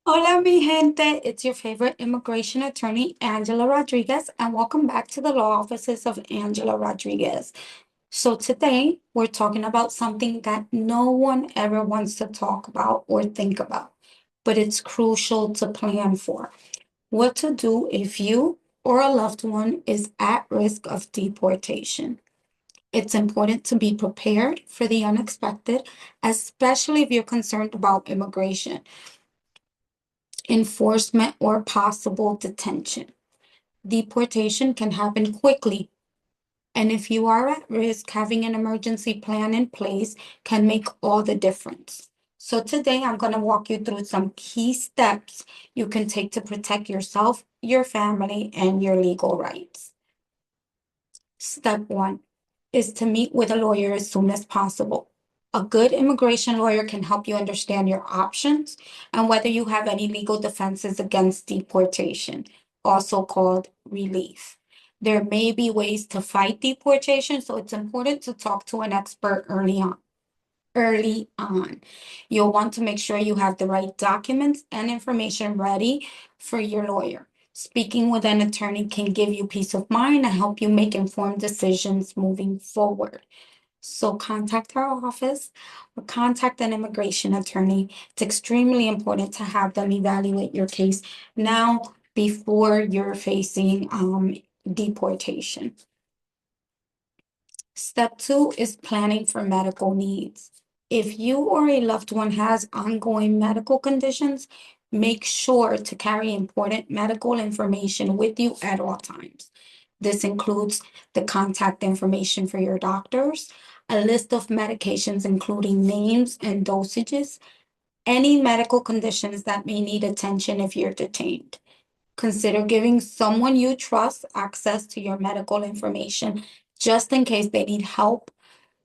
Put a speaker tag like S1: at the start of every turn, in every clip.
S1: Hola, mi gente. It's your favorite immigration attorney, Angela Rodriguez, and welcome back to the law offices of Angela Rodriguez. So, today we're talking about something that no one ever wants to talk about or think about, but it's crucial to plan for. What to do if you or a loved one is at risk of deportation. It's important to be prepared for the unexpected, especially if you're concerned about immigration enforcement, or possible detention. Deportation can happen quickly, and if you are at risk, having an emergency plan in place can make all the difference. So, today I'm going to walk you through some key steps you can take to protect yourself, your family, and your legal rights. Step one is to meet with a lawyer as soon as possible. A good immigration lawyer can help you understand your options and whether you have any legal defenses against deportation, also called relief. There may be ways to fight deportation, so it's important to talk to an expert early on. Early on, you'll want to make sure you have the right documents and information ready for your lawyer. Speaking with an attorney can give you peace of mind and help you make informed decisions moving forward. So contact our office or contact an immigration attorney. It's extremely important to have them evaluate your case now before you're facing deportation. Step two is planning for medical needs. If you or a loved one has ongoing medical conditions, make sure to carry important medical information with you at all times. This includes the contact information for your doctors, a list of medications including names and dosages, any medical conditions that may need attention if you're detained. Consider giving someone you trust access to your medical information just in case they need help.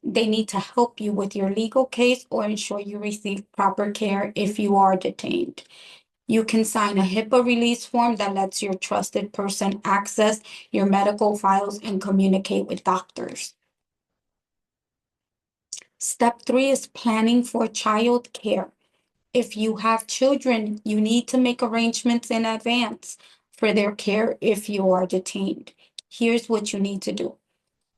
S1: They need to help you with your legal case or ensure you receive proper care if you are detained. You can sign a HIPAA release form that lets your trusted person access your medical files and communicate with doctors. Step three is planning for child care. If you have children, you need to make arrangements in advance for their care if you are detained. Here's what you need to do.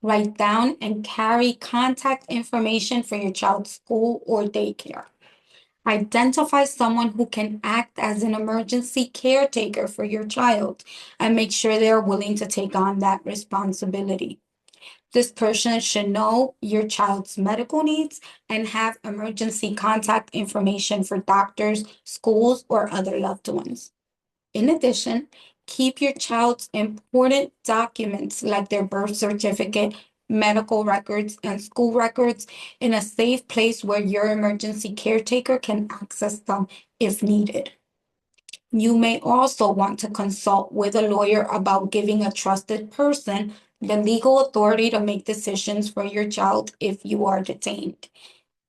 S1: Write down and carry contact information for your child's school or daycare. Identify someone who can act as an emergency caretaker for your child and make sure they're willing to take on that responsibility. This person should know your child's medical needs and have emergency contact information for doctors, schools, or other loved ones. In addition, keep your child's important documents like their birth certificate, medical records, and school records in a safe place where your emergency caretaker can access them if needed. You may also want to consult with a lawyer about giving a trusted person the legal authority to make decisions for your child if you are detained.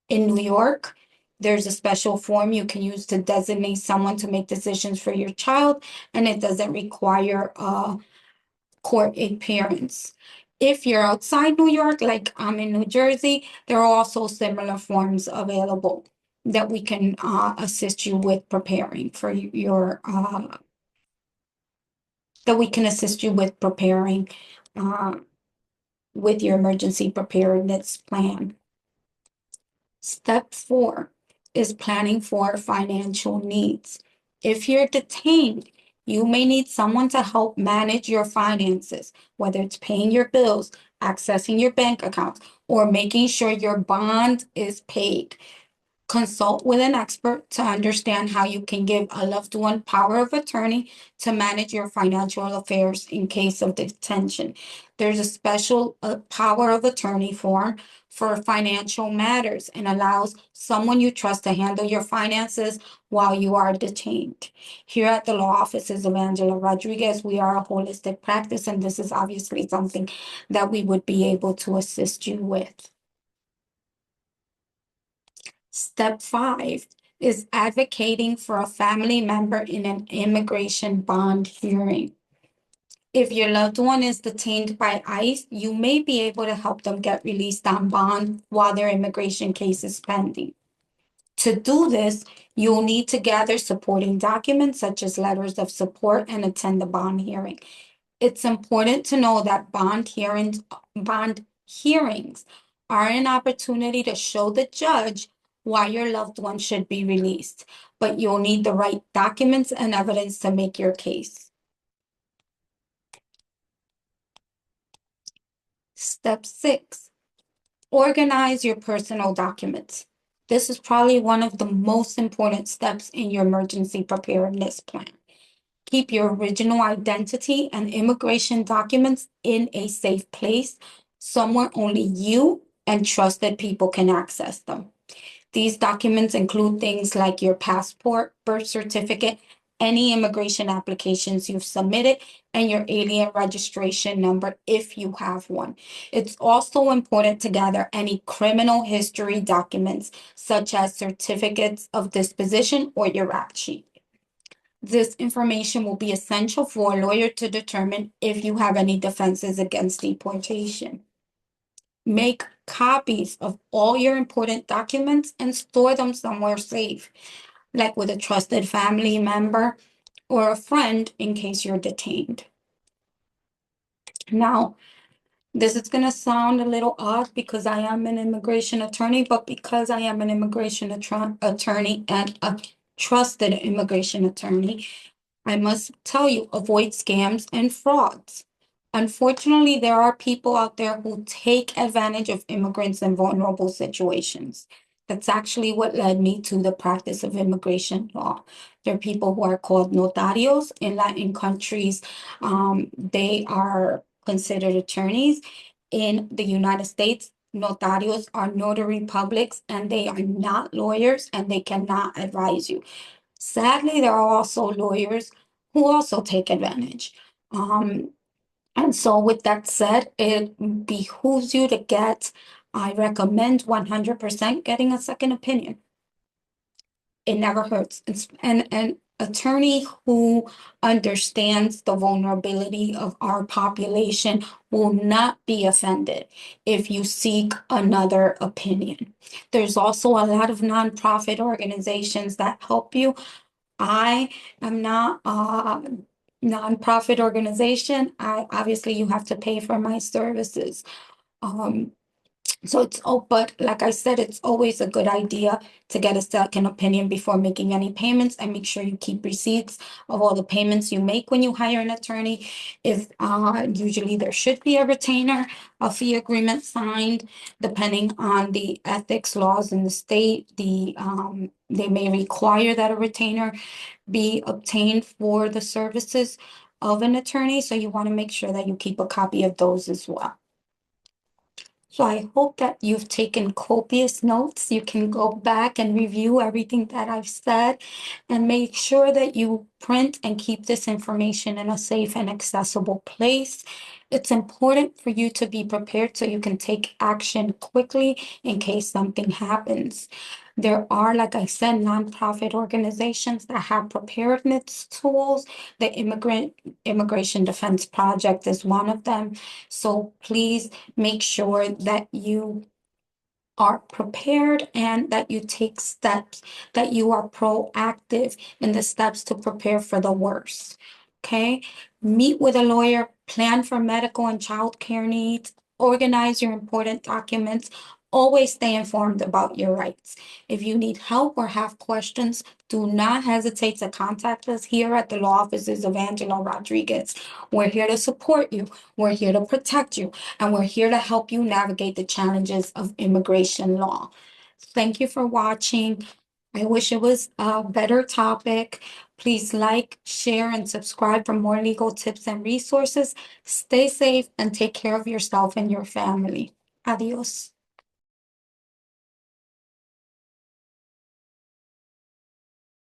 S1: In New York, there's a special form you can use to designate someone to make decisions for your child, and it doesn't require a court appearance. If you're outside New York, like I'm in New Jersey, there are also similar forms available that we can assist you with preparing for your that we can assist you with preparing uh, with your emergency preparedness plan. Step four is planning for financial needs. If you're detained, you may need someone to help manage your finances, whether it's paying your bills, accessing your bank accounts, or making sure your bond is paid. Consult with an expert to understand how you can give a loved one power of attorney to manage your financial affairs in case of detention. There's a special power of attorney form for financial matters and allows someone you trust to handle your finances while you are detained. Here at the law offices of Angela Rodriguez, we are a holistic practice, and this is obviously something that we would be able to assist you with. Step five is advocating for a family member in an immigration bond hearing. If your loved one is detained by ICE, you may be able to help them get released on bond while their immigration case is pending. To do this, you'll need to gather supporting documents such as letters of support and attend the bond hearing. It's important to know that bond hearings are an opportunity to show the judge why your loved one should be released, but you'll need the right documents and evidence to make your case. Step 6, organize your personal documents. This is probably one of the most important steps in your emergency preparedness plan. Keep your original identity and immigration documents in a safe place, somewhere only you and trusted people can access them. These documents include things like your passport, birth certificate, any immigration applications you've submitted, and your alien registration number if you have one. It's also important to gather any criminal history documents, such as certificates of disposition or your rap sheet. This information will be essential for a lawyer to determine if you have any defenses against deportation. Make copies of all your important documents and store them somewhere safe, like with a trusted family member or a friend in case you're detained. Now, this is going to sound a little odd because I am an immigration attorney, but because I am an immigration attorney and a trusted immigration attorney, I must tell you, avoid scams and frauds. Unfortunately, there are people out there who take advantage of immigrants in vulnerable situations. That's actually what led me to the practice of immigration law. There are people who are called notarios in Latin countries. They are considered attorneys. In the United States, notarios are notary publics and they are not lawyers and they cannot advise you. Sadly, there are also lawyers who also take advantage. And so with that said, it behooves you to I recommend 100% getting a second opinion. It never hurts. And an attorney who understands the vulnerability of our population will not be offended if you seek another opinion. There's also a lot of nonprofit organizations that help you. I am not a nonprofit organization. Obviously you have to pay for my services. Um, so but like I said, it's always a good idea to get a second opinion before making any payments, and make sure you keep receipts of all the payments you make when you hire an attorney. If usually there should be a retainer, a fee agreement signed, depending on the ethics laws in the state, they may require that a retainer be obtained for the services of an attorney. So you want to make sure that you keep a copy of those as well. So I hope that you've taken copious notes. You can go back and review everything that I've said and make sure that you print and keep this information in a safe and accessible place. It's important for you to be prepared so you can take action quickly in case something happens. There are, like I said, nonprofit organizations that have preparedness tools. The Immigration Defense Project is one of them. So please make sure that you are prepared and that you take steps, that you are proactive in the steps to prepare for the worst. Okay? Meet with a lawyer, plan for medical and child care needs, organize your important documents. Always stay informed about your rights. If you need help or have questions, do not hesitate to contact us here at the law offices of Angela Rodriguez. We're here to support you. We're here to protect you. And we're here to help you navigate the challenges of immigration law. Thank you for watching. I wish it was a better topic. Please like, share, and subscribe for more legal tips and resources. Stay safe and take care of yourself and your family. Adios.